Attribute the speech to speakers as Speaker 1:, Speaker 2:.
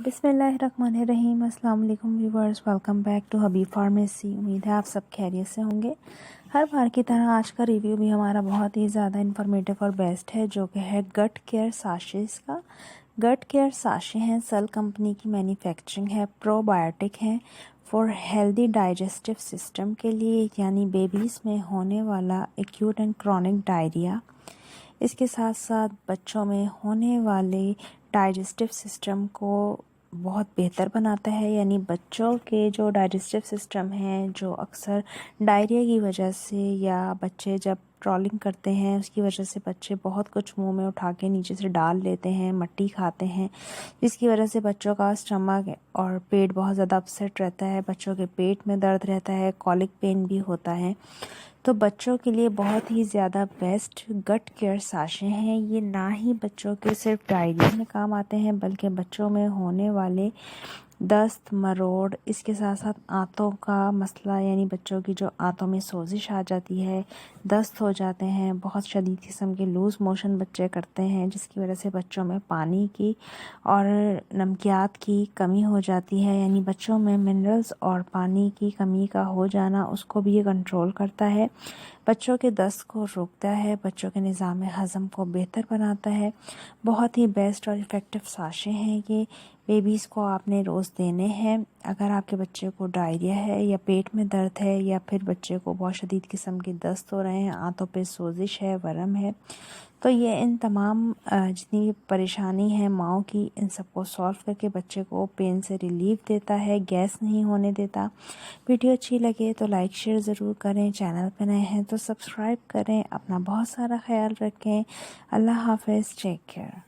Speaker 1: بسم اللہ الرحمن الرحیم۔ السلام علیکم viewers, welcome back to Habib pharmacy. امید ہے آپ سب خیریت سے ہوں گے۔ ہر بار کی طرح آج کا ریویو بھی ہمارا بہت ہی زیادہ انفارمیٹیو اور بیسٹ ہے، جو کہ ہے گٹ کیئر ساشیز کا۔ گٹ کیئر ساشے ہیں، سل کمپنی کی مینوفیکچرنگ ہے، پرو بایوٹک ہیں فار ہیلدی ڈائجسٹو سسٹم کے لیے، یعنی بیبیز میں ہونے والا ایکیوٹ اینڈ کرونک ڈائریا، اس کے ساتھ ساتھ بچوں میں ہونے والے ڈائجسٹو سسٹم کو بہت بہتر بناتا ہے، یعنی بچوں کے جو ڈائجسٹو سسٹم ہیں، جو اکثر ڈائریا کی وجہ سے یا بچے جب ٹرالنگ کرتے ہیں اس کی وجہ سے بچے بہت کچھ منہ میں اٹھا کے نیچے سے ڈال لیتے ہیں، مٹی کھاتے ہیں، جس کی وجہ سے بچوں کا اسٹمک اور پیٹ بہت زیادہ اپسیٹ رہتا ہے، بچوں کے پیٹ میں درد رہتا ہے، کولک پین بھی ہوتا ہے۔ تو بچوں کے لیے بہت ہی زیادہ بیسٹ گٹ کیئر ساشے ہیں۔ یہ نہ ہی بچوں کے صرف ڈائریا میں کام آتے ہیں، بلکہ بچوں میں ہونے والے دست، مروڑ، اس کے ساتھ ساتھ آنتوں کا مسئلہ، یعنی بچوں کی جو آنتوں میں سوزش آ جاتی ہے، دست ہو جاتے ہیں، بہت شدید قسم کے لوز موشن بچے کرتے ہیں، جس کی وجہ سے بچوں میں پانی کی اور نمکیات کی کمی ہو جاتی ہے، یعنی بچوں میں منرلز اور پانی کی کمی کا ہو جانا، اس کو بھی یہ کنٹرول کرتا ہے، بچوں کے دست کو روکتا ہے، بچوں کے نظام ہضم کو بہتر بناتا ہے۔ بہت ہی بیسٹ اور افیکٹو ساشے ہیں یہ، بیبیز کو آپ نے روز دینے ہیں۔ اگر آپ کے بچے کو ڈائریا ہے یا پیٹ میں درد ہے یا پھر بچے کو بہت شدید قسم کے دست ہو رہے ہیں، آنتوں پہ سوزش ہے، ورم ہے، تو یہ ان تمام جتنی پریشانی ہے ماؤں کی، ان سب کو سالو کر کے بچے کو پین سے ریلیف دیتا ہے، گیس نہیں ہونے دیتا۔ ویڈیو اچھی لگے تو لائک شیئر ضرور کریں، چینل پہ نئے ہیں تو سبسکرائب کریں، اپنا بہت سارا خیال رکھیں۔ اللہ حافظ، ٹیک کیئر۔